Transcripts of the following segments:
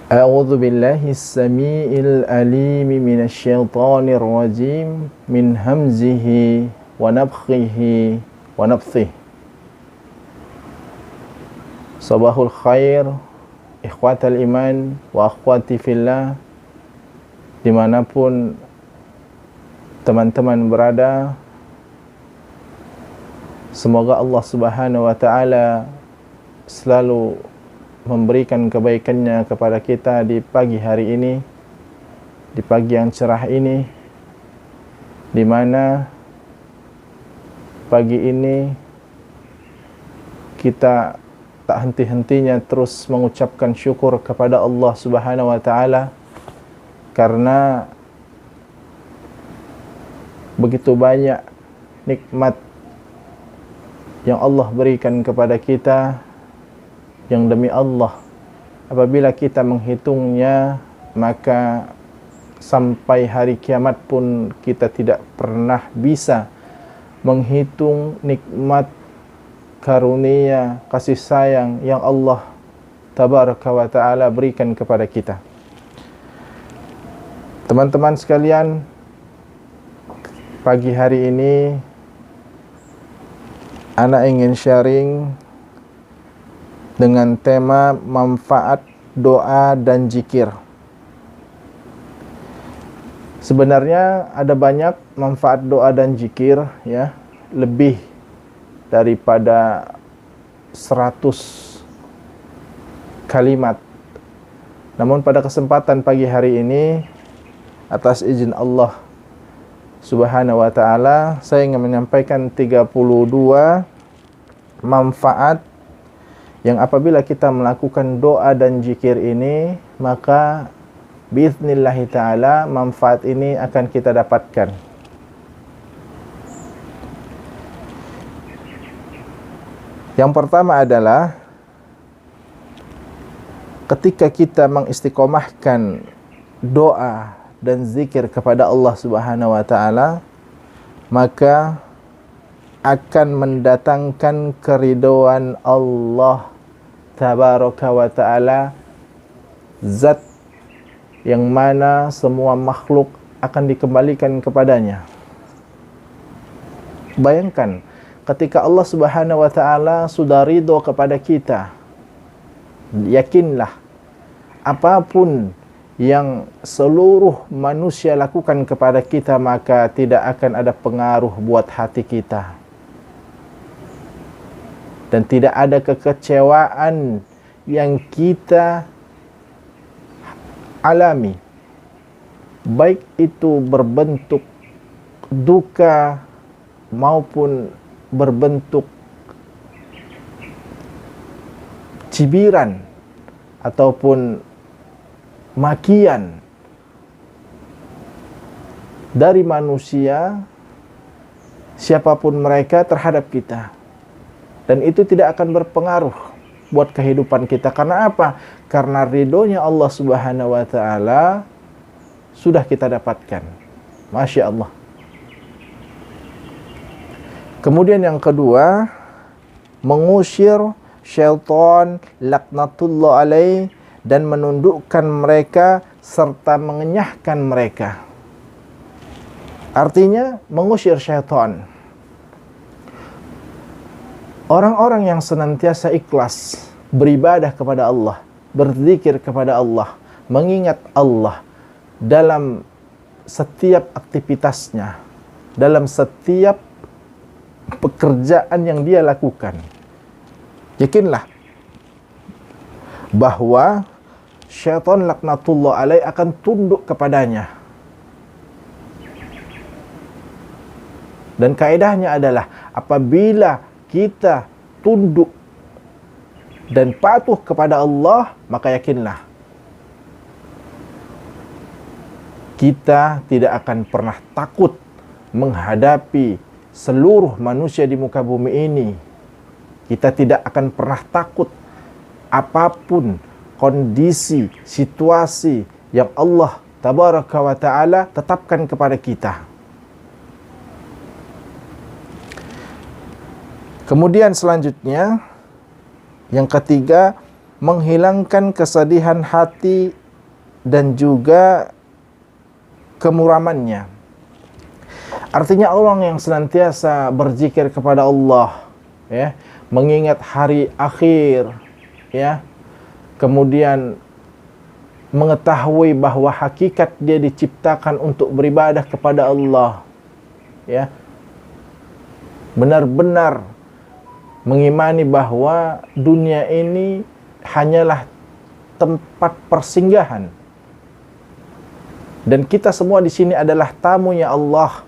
A'udzu billahi as-sami'il alim minasy syaithanir rajim min hamzihi wa nafthihi wa nafthihi. Sabahul khair ikhwatal iman wa akhwati fillah, dimanapun teman-teman berada. Semoga Allah Subhanahu wa ta'ala selalu memberikan kebaikannya kepada kita di pagi hari ini, di pagi yang cerah ini, di mana pagi ini kita tak henti-hentinya terus mengucapkan syukur kepada Allah Subhanahu wa ta'ala, karena begitu banyak nikmat yang Allah berikan kepada kita, yang demi Allah apabila kita menghitungnya, maka sampai hari kiamat pun kita tidak pernah bisa menghitung nikmat, karunia, kasih sayang yang Allah Tabaraka wa ta'ala berikan kepada kita. Teman-teman sekalian, pagi hari ini ana ingin sharing dengan tema manfaat doa dan zikir. Sebenarnya ada banyak manfaat doa dan zikir, ya, lebih daripada 100 kalimat. Namun pada kesempatan pagi hari ini, atas izin Allah Subhanahu wa ta'ala, saya ingin menyampaikan 32 manfaat yang apabila kita melakukan doa dan zikir ini, maka biidznillahi ta'ala manfaat ini akan kita dapatkan. Yang pertama adalah ketika kita mengistiqomahkan doa dan zikir kepada Allah Subhanahu wa ta'ala, maka akan mendatangkan keridhaan Allah Tabaraka wa ta'ala, zat yang mana semua makhluk akan dikembalikan kepadanya. Bayangkan ketika Allah Subhanahu wa ta'ala sudah ridho kepada kita, yakinlah apapun yang seluruh manusia lakukan kepada kita, maka tidak akan ada pengaruh buat hati kita, dan tidak ada kekecewaan yang kita alami, baik itu berbentuk duka maupun berbentuk cibiran ataupun makian dari manusia, siapapun mereka, terhadap kita. Dan itu tidak akan berpengaruh buat kehidupan kita. Karena apa? Karena ridhonya Allah Subhanahu wa ta'ala sudah kita dapatkan. Masya Allah. Kemudian yang kedua, mengusir syaitan laknatullah alaih dan menundukkan mereka serta mengenyahkan mereka. Artinya mengusir syaitan. Orang-orang yang senantiasa ikhlas beribadah kepada Allah, berzikir kepada Allah, mengingat Allah dalam setiap aktivitasnya, dalam setiap pekerjaan yang dia lakukan, yakinlah bahwa syaitan laknatullah alaih akan tunduk kepadanya. Dan kaedahnya adalah apabila kita tunduk dan patuh kepada Allah, maka yakinlah kita tidak akan pernah takut menghadapi seluruh manusia di muka bumi ini. Kita tidak akan pernah takut apapun kondisi, situasi yang Allah Tabaraka wa ta'ala tetapkan kepada kita. Kemudian selanjutnya, yang ketiga, menghilangkan kesedihan hati dan juga kemuramannya. Artinya orang yang senantiasa berzikir kepada Allah, ya, mengingat hari akhir, ya, kemudian mengetahui bahwa hakikat dia diciptakan untuk beribadah kepada Allah, ya, benar-benar mengimani bahwa dunia ini hanyalah tempat persinggahan dan kita semua di sini adalah tamunya Allah.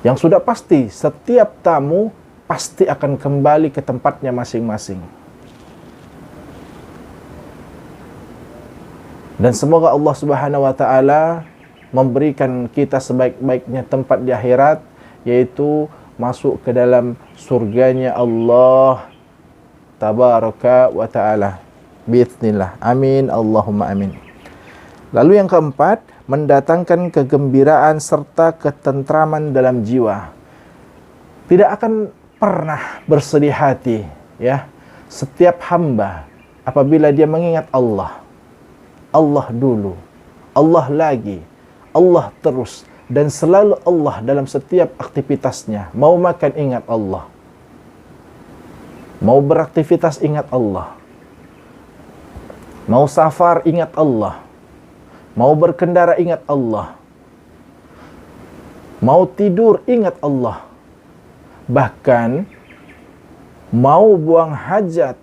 Yang sudah pasti, setiap tamu pasti akan kembali ke tempatnya masing-masing. Dan semoga Allah Subhanahu wa taala memberikan kita sebaik-baiknya tempat di akhirat, yaitu masuk ke dalam surganya Allah Tabaraka wa taala. Bismillah. Amin. Allahumma amin. Lalu yang keempat, mendatangkan kegembiraan serta ketentraman dalam jiwa. Tidak akan pernah bersedih hati, ya, setiap hamba apabila dia mengingat Allah. Allah dulu, Allah lagi, Allah terus, dan selalu Allah dalam setiap aktivitasnya. Mau makan ingat Allah, mau beraktivitas ingat Allah, mau safar ingat Allah, mau berkendara ingat Allah, mau tidur ingat Allah, bahkan mau buang hajat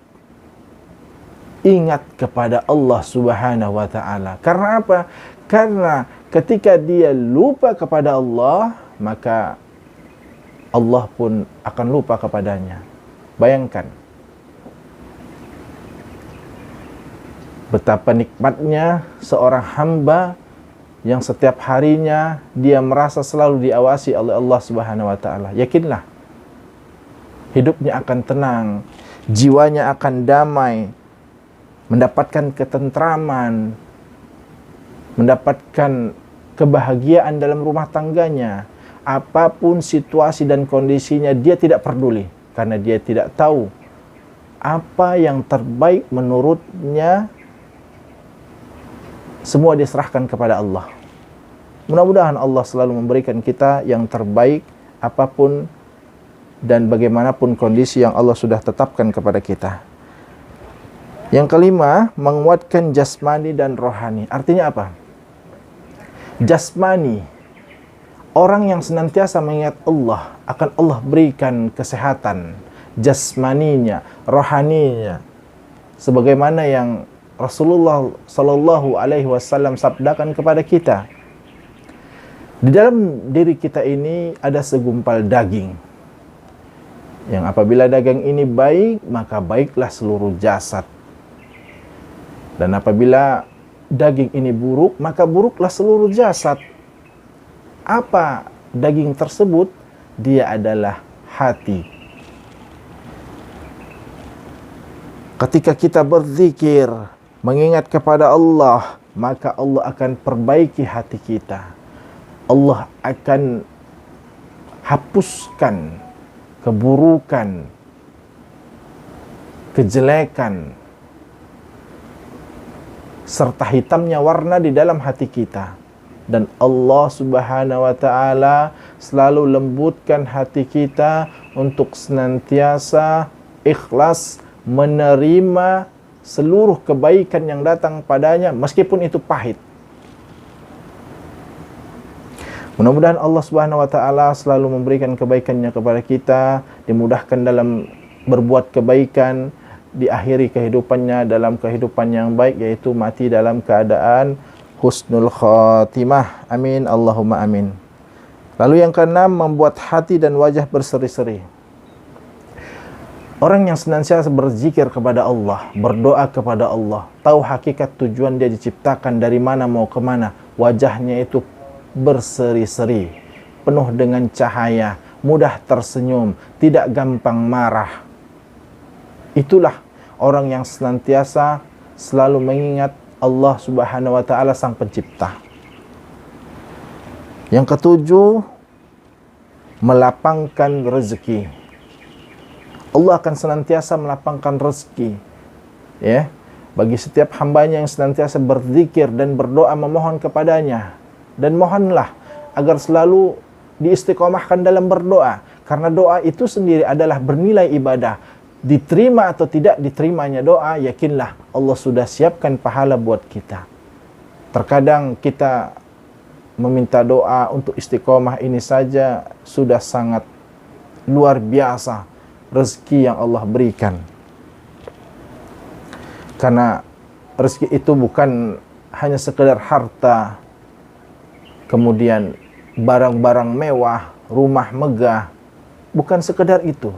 ingat kepada Allah Subhanahu wa taala. Karena apa? Karena ketika dia lupa kepada Allah, maka Allah pun akan lupa kepadanya. Bayangkan betapa nikmatnya seorang hamba yang setiap harinya dia merasa selalu diawasi oleh Allah Subhanahu wa taala. Yakinlah, hidupnya akan tenang, jiwanya akan damai, mendapatkan ketentraman, mendapatkan kebahagiaan dalam rumah tangganya. Apapun situasi dan kondisinya, dia tidak peduli, karena dia tidak tahu apa yang terbaik menurutnya. Semua diserahkan kepada Allah. Mudah-mudahan Allah selalu memberikan kita yang terbaik apapun dan bagaimanapun kondisi yang Allah sudah tetapkan kepada kita. Yang kelima, menguatkan jasmani dan rohani. Artinya apa? Jasmani, orang yang senantiasa mengingat Allah, akan Allah berikan kesehatan jasmaninya, rohaninya, sebagaimana yang Rasulullah Sallallahu Alaihi Wasallam sabdakan kepada kita. Di dalam diri kita ini ada segumpal daging, yang apabila daging ini baik, maka baiklah seluruh jasad. Dan apabila daging ini buruk, maka buruklah seluruh jasad. Apa daging tersebut? Dia adalah hati. Ketika kita berzikir, mengingat kepada Allah, maka Allah akan perbaiki hati kita. Allah akan hapuskan keburukan, kejelekan, serta hitamnya warna di dalam hati kita. Dan Allah Subhanahu wa taala selalu lembutkan hati kita untuk senantiasa ikhlas menerima seluruh kebaikan yang datang padanya, meskipun itu pahit. Mudah-mudahan Allah Subhanahu wa taala selalu memberikan kebaikannya kepada kita, dimudahkan dalam berbuat kebaikan, diakhiri kehidupannya dalam kehidupan yang baik, yaitu mati dalam keadaan husnul khatimah. Amin Allahumma amin. Lalu yang keenam, membuat hati dan wajah berseri-seri. Orang yang senantiasa berzikir kepada Allah, berdoa kepada Allah, tahu hakikat tujuan dia diciptakan, dari mana mau kemana, wajahnya itu berseri-seri, penuh dengan cahaya, mudah tersenyum, tidak gampang marah. Itulah orang yang senantiasa selalu mengingat Allah Subhanahu wa taala sang pencipta. Yang ketujuh, melapangkan rezeki. Allah akan senantiasa melapangkan rezeki ya, bagi setiap hambanya yang senantiasa berzikir dan berdoa memohon kepadanya. Dan mohonlah agar selalu diistiqomahkan dalam berdoa, karena doa itu sendiri adalah bernilai ibadah. Diterima atau tidak diterimanya doa, yakinlah Allah sudah siapkan pahala buat kita. Terkadang kita meminta doa untuk istiqomah ini saja sudah sangat luar biasa rezeki yang Allah berikan. Karena rezeki itu bukan hanya sekedar harta, kemudian barang-barang mewah, rumah megah, bukan sekedar itu.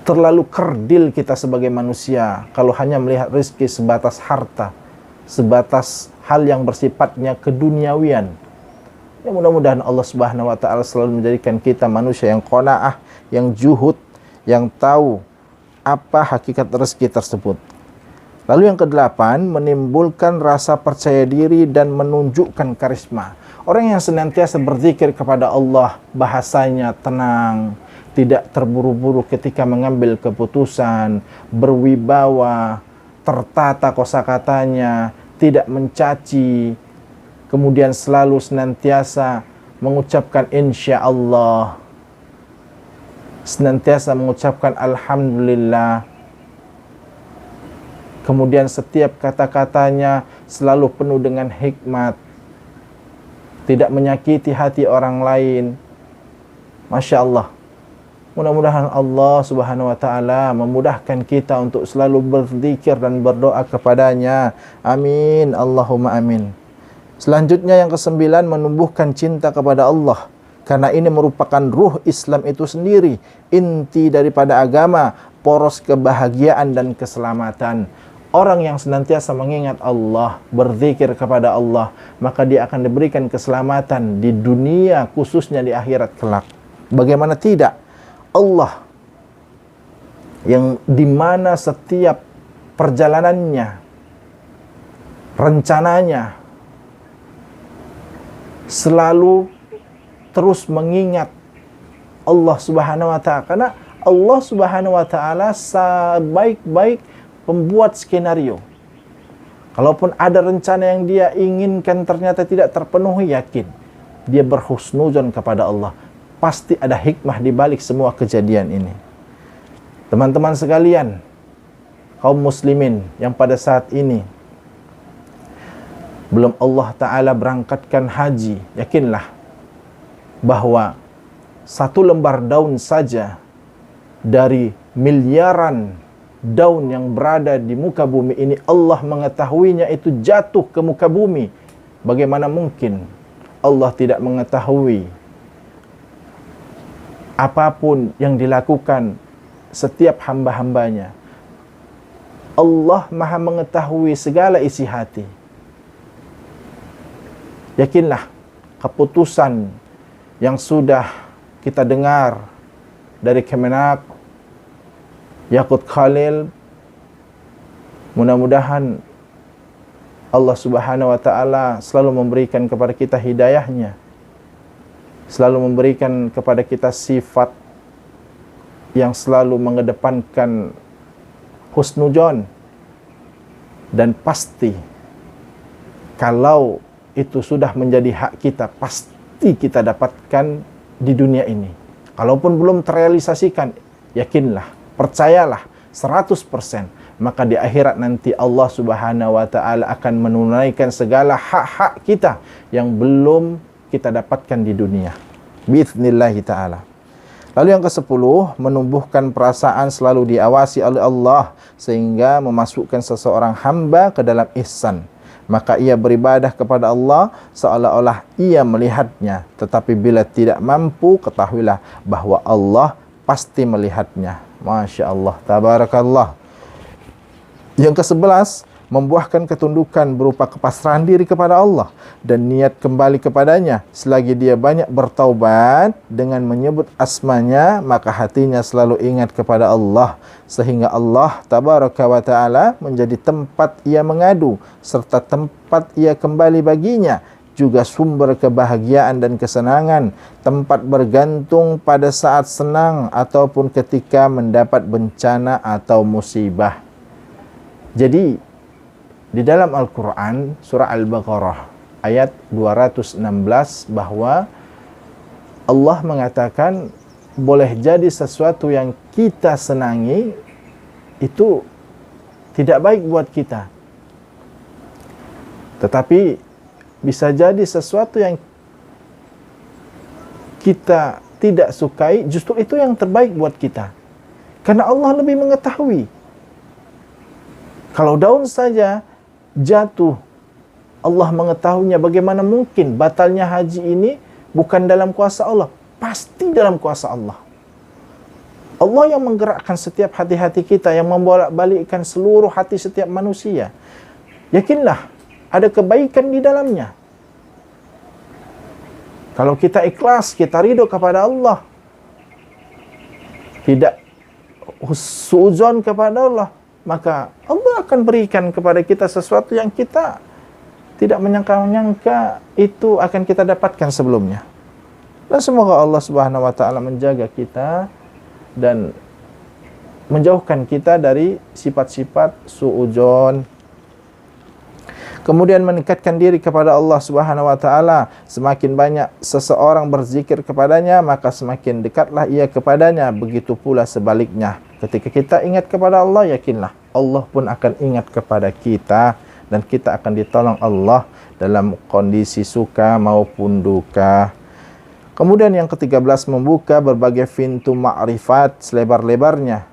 Terlalu kerdil kita sebagai manusia kalau hanya melihat rezeki sebatas harta, sebatas hal yang bersifatnya keduniawian. Ya, mudah-mudahan Allah Subhanahu wa taala selalu menjadikan kita manusia yang qanaah, yang juhud, yang tahu apa hakikat rezeki tersebut. Lalu yang kedelapan, menimbulkan rasa percaya diri dan menunjukkan karisma. Orang yang senantiasa berzikir kepada Allah, bahasanya tenang, tidak terburu-buru ketika mengambil keputusan, berwibawa, tertata kosakatanya, tidak mencaci, kemudian selalu senantiasa mengucapkan insya Allah, senantiasa mengucapkan alhamdulillah, kemudian setiap kata-katanya selalu penuh dengan hikmat, tidak menyakiti hati orang lain. Masya Allah. Mudah-mudahan Allah Subhanahu wa taala memudahkan kita untuk selalu berzikir dan berdoa kepadanya. Amin. Allahumma amin. Selanjutnya yang kesembilan, menumbuhkan cinta kepada Allah. Karena ini merupakan ruh Islam itu sendiri, inti daripada agama, poros kebahagiaan dan keselamatan. Orang yang senantiasa mengingat Allah, berzikir kepada Allah, maka dia akan diberikan keselamatan di dunia, khususnya di akhirat kelak. Bagaimana tidak? Allah yang dimana setiap perjalanannya, rencananya selalu terus mengingat Allah Subhanahu wa taala, karena Allah Subhanahu wa taala sebaik-baik pembuat skenario. Kalaupun ada rencana yang dia inginkan ternyata tidak terpenuhi, yakin dia berhusnuzon kepada Allah. Pasti ada hikmah di balik semua kejadian ini. Teman-teman sekalian, kaum muslimin yang pada saat ini belum Allah Ta'ala berangkatkan haji, yakinlah bahwa satu lembar daun saja dari miliaran daun yang berada di muka bumi ini, Allah mengetahuinya itu jatuh ke muka bumi. Bagaimana mungkin Allah tidak mengetahui apapun yang dilakukan setiap hamba-hambanya? Allah Maha mengetahui segala isi hati. Yakinlah keputusan yang sudah kita dengar dari Kemenak, Yaqut Khalil, mudah-mudahan Allah Subhanahu wa taala selalu memberikan kepada kita hidayahnya, selalu memberikan kepada kita sifat yang selalu mengedepankan husnudzon. Dan pasti kalau itu sudah menjadi hak kita, pasti kita dapatkan di dunia ini. Kalaupun belum terrealisasikan, yakinlah, percayalah 100%, maka di akhirat nanti Allah Subhanahu wa taala akan menunaikan segala hak-hak kita yang belum kita dapatkan di dunia. Bi'idznillah ta'ala. Lalu yang ke-10, menumbuhkan perasaan selalu diawasi oleh Allah sehingga memasukkan seseorang hamba ke dalam ihsan. Maka ia beribadah kepada Allah seolah-olah ia melihatnya. Tetapi bila tidak mampu, ketahuilah bahwa Allah pasti melihatnya. Masya Allah, tabarakallah. Yang ke-11, membuahkan ketundukan berupa kepasrahan diri kepada Allah dan niat kembali kepadanya. Selagi dia banyak bertaubat dengan menyebut asmanya, maka hatinya selalu ingat kepada Allah, sehingga Allah tabaraka wa ta'ala menjadi tempat ia mengadu serta tempat ia kembali baginya, juga sumber kebahagiaan dan kesenangan, tempat bergantung pada saat senang ataupun ketika mendapat bencana atau musibah. Jadi di dalam Al-Quran surah Al-Baqarah ayat 216 bahwa Allah mengatakan boleh jadi sesuatu yang kita senangi itu tidak baik buat kita, tetapi bisa jadi sesuatu yang kita tidak sukai justru itu yang terbaik buat kita, karena Allah lebih mengetahui. Kalau daun saja jatuh, Allah mengetahuinya. Bagaimana mungkin batalnya haji ini bukan dalam kuasa Allah? Pasti dalam kuasa Allah. Allah yang menggerakkan setiap hati-hati kita, yang membolak-balikkan seluruh hati setiap manusia. Yakinlah, ada kebaikan di dalamnya. Kalau kita ikhlas, kita ridho kepada Allah, tidak suudzon kepada Allah, maka Allah akan berikan kepada kita sesuatu yang kita tidak menyangka-nyangka itu akan kita dapatkan sebelumnya. Dan semoga Allah Subhanahu wa taala menjaga kita dan menjauhkan kita dari sifat-sifat suudzon. Kemudian meningkatkan diri kepada Allah Subhanahu wa taala. Semakin banyak seseorang berzikir kepadanya, maka semakin dekatlah ia kepadanya. Begitu pula sebaliknya. Ketika kita ingat kepada Allah, yakinlah Allah pun akan ingat kepada kita, dan kita akan ditolong Allah dalam kondisi suka maupun duka. Kemudian yang ke-13, membuka berbagai pintu ma'rifat selebar-lebarnya.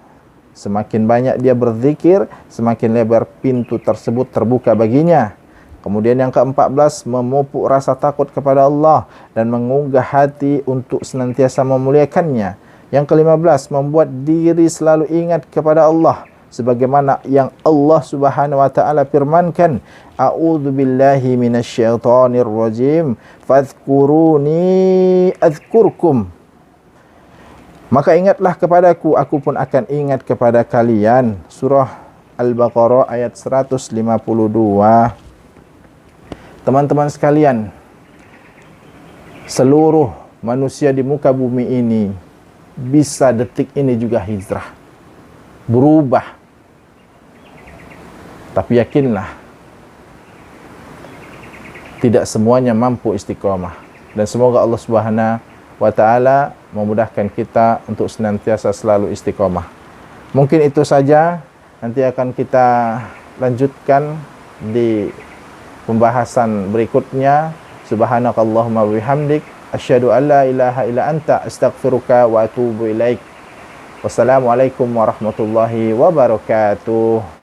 Semakin banyak dia berzikir, semakin lebar pintu tersebut terbuka baginya. Kemudian yang ke-14, memupuk rasa takut kepada Allah dan mengunggah hati untuk senantiasa memuliakannya. Yang ke-15, membuat diri selalu ingat kepada Allah, sebagaimana yang Allah Subhanahu wa taala firmankan, a'udzu billahi minasyaitonir rajim, fadhkuruni adzkurkum. Maka ingatlah kepadaku, aku pun akan ingat kepada kalian. Surah Al-Baqarah ayat 152. Teman-teman sekalian, seluruh manusia di muka bumi ini bisa detik ini juga hijrah, berubah. Tapi yakinlah, tidak semuanya mampu istiqomah. Dan semoga Allah Subhanahu wa taala memudahkan kita untuk senantiasa selalu istiqomah. Mungkin itu saja, nanti akan kita lanjutkan di pembahasan berikutnya. Subhanakallahumma bihamdik, asyhadu an la ilaha illa anta, astaghfiruka wa atubu ilaik. Wassalamualaikum warahmatullahi wabarakatuh.